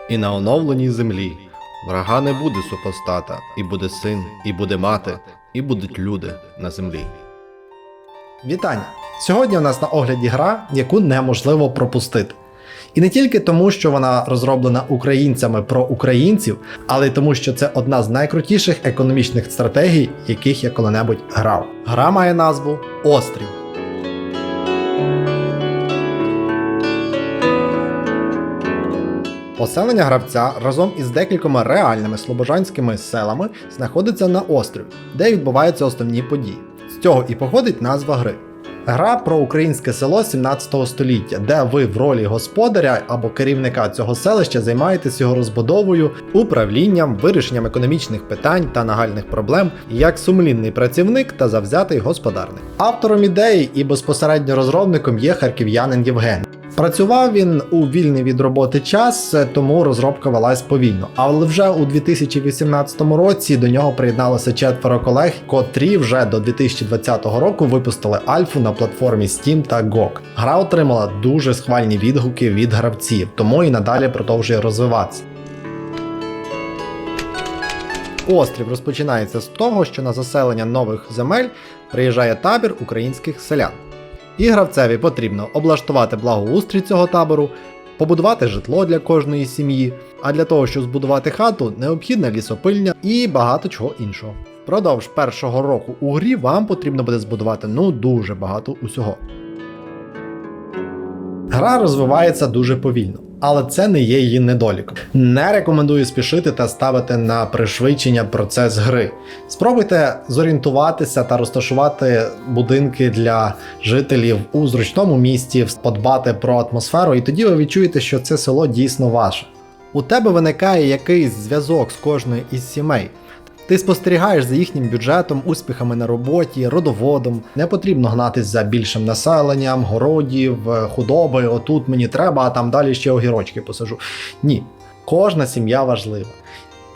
І на оновленій землі врага не буде супостата, і буде син, і буде мати, і будуть люди на землі. Вітання! Сьогодні у нас на огляді гра, яку неможливо пропустити. І не тільки тому, що вона розроблена українцями про українців, але й тому, що це одна з найкрутіших економічних стратегій, яких я коли-небудь грав. Гра має назву Острів. Поселення гравця разом із декількома реальними слобожанськими селами знаходиться на острові, де відбуваються основні події. З цього і походить назва гри. Гра про українське село 17 століття, де ви в ролі господаря або керівника цього селища займаєтесь його розбудовою, управлінням, вирішенням економічних питань та нагальних проблем, як сумлінний працівник та завзятий господарник. Автором ідеї і безпосередньо розробником є харків'янин Євген. Працював він у вільний від роботи час, тому розробка велась повільно. Але вже у 2018 році до нього приєдналося 4 колег, котрі вже до 2020 року випустили альфу на платформі Steam та GOG. Гра отримала дуже схвальні відгуки від гравців, тому і надалі продовжує розвиватися. Острів розпочинається з того, що на заселення нових земель приїжджає табір українських селян. І гравцеві потрібно облаштувати благоустрій цього табору, побудувати житло для кожної сім'ї, а для того, щоб збудувати хату, необхідна лісопильня і багато чого іншого. Впродовж першого року у грі вам потрібно буде збудувати дуже багато усього. Гра розвивається дуже повільно, але це не є її недоліком. Не рекомендую спішити та ставити на пришвидшення процес гри. Спробуйте зорієнтуватися та розташувати будинки для жителів у зручному місці, подбати про атмосферу, і тоді ви відчуєте, що це село дійсно ваше. У тебе виникає якийсь зв'язок з кожною із сімей. Ти спостерігаєш за їхнім бюджетом, успіхами на роботі, родоводом. Не потрібно гнатись за більшим населенням, городів, худоби, отут мені треба, а там далі ще огірочки посажу. Ні, кожна сім'я важлива.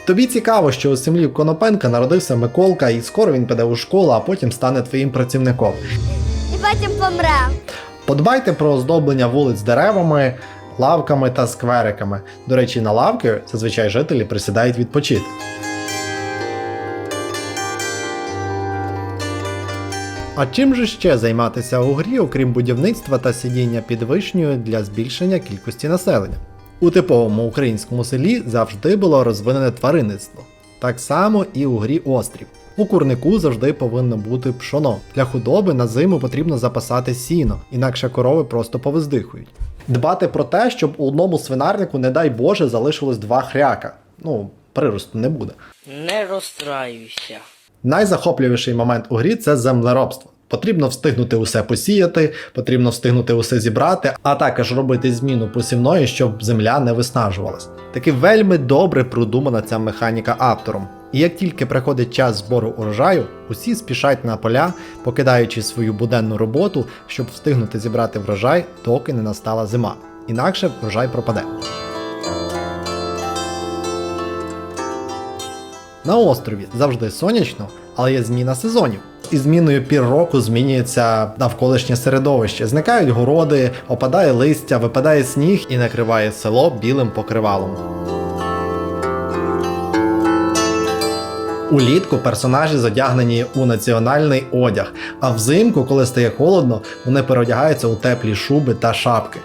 Тобі цікаво, що у сім'ї Конопенка народився Миколка, і скоро він піде у школу, а потім стане твоїм працівником. І потім помре. Подбайте про оздоблення вулиць деревами, лавками та сквериками. До речі, на лавки зазвичай жителі присідають відпочити. А чим же ще займатися у грі, окрім будівництва та сидіння під вишнею для збільшення кількості населення? У типовому українському селі завжди було розвинене тваринництво. Так само і у грі Острів. У курнику завжди повинно бути пшоно. Для худоби на зиму потрібно запасати сіно, інакше корови просто повиздихують. Дбати про те, щоб у одному свинарнику, не дай Боже, залишилось 2 хряка. Приросту не буде. Не розстраюйся. Найзахоплювіший момент у грі – це землеробство. Потрібно встигнути усе посіяти, потрібно встигнути усе зібрати, а також робити зміну посівної, щоб земля не виснажувалась. Таки вельми добре продумана ця механіка автором. І як тільки приходить час збору урожаю, усі спішать на поля, покидаючи свою буденну роботу, щоб встигнути зібрати врожай, доки не настала зима. Інакше врожай пропаде. На острові завжди сонячно, але є зміна сезонів. Із зміною пір року змінюється навколишнє середовище. Зникають городи, опадає листя, випадає сніг і накриває село білим покривалом. Улітку персонажі задягнені у національний одяг, а взимку, коли стає холодно, вони переодягаються у теплі шуби та шапки.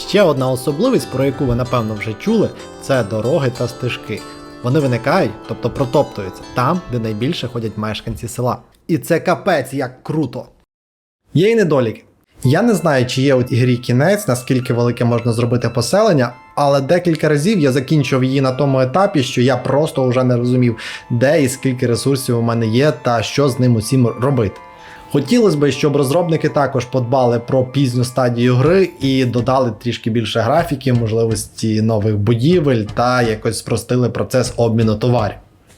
Ще одна особливість, про яку ви напевно вже чули, це дороги та стежки. Вони виникають, тобто протоптуються, там, де найбільше ходять мешканці села. І це капець як круто! Є й недоліки. Я не знаю, чи є у цій грі кінець, наскільки велике можна зробити поселення, але декілька разів я закінчив її на тому етапі, що я просто вже не розумів, де і скільки ресурсів у мене є та що з ним усім робити. Хотілося б, щоб розробники також подбали про пізню стадію гри і додали трішки більше графіки, можливості нових будівель та якось спростили процес обміну товарів.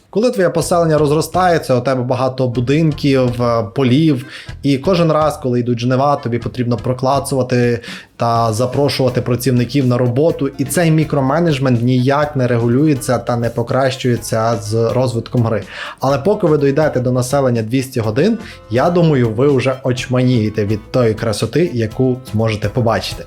Коли твоє поселення розростається, у тебе багато будинків, полів, і кожен раз, коли йдуть жнива, тобі потрібно проклацувати та запрошувати працівників на роботу, і цей мікроменеджмент ніяк не регулюється та не покращується з розвитком гри. Але поки ви дійдете до населення 200 годин, я думаю, ви вже очманієте від тої красоти, яку зможете побачити.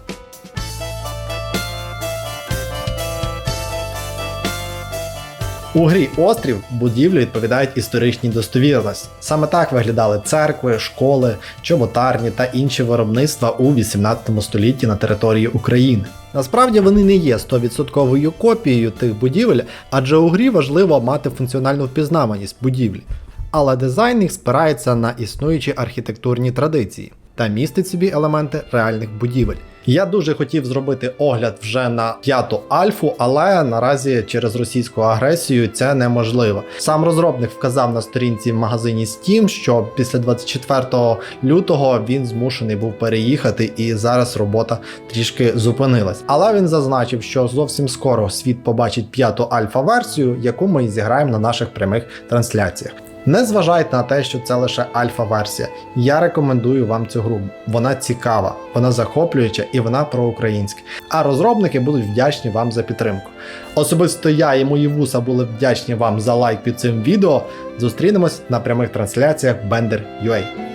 У грі Острів будівлі відповідають історичній достовірності. Саме так виглядали церкви, школи, чоботарні та інші виробництва у 18 столітті на території України. Насправді вони не є 100% копією тих будівель, адже у грі важливо мати функціональну впізнаваність будівлі. Але дизайн їх спирається на існуючі архітектурні традиції та містить собі елементи реальних будівель. Я дуже хотів зробити огляд вже на 5-ту альфу, але наразі через російську агресію це неможливо. Сам розробник вказав на сторінці в магазині Steam, що після 24 лютого він змушений був переїхати і зараз робота трішки зупинилась. Але він зазначив, що зовсім скоро світ побачить 5-ту альфа-версію, яку ми і зіграємо на наших прямих трансляціях. Не зважайте на те, що це лише альфа-версія. Я рекомендую вам цю гру. Вона цікава, вона захоплююча і вона проукраїнська. А розробники будуть вдячні вам за підтримку. Особисто я і мої вуса були вдячні вам за лайк під цим відео. Зустрінемось на прямих трансляціях Bender.ua.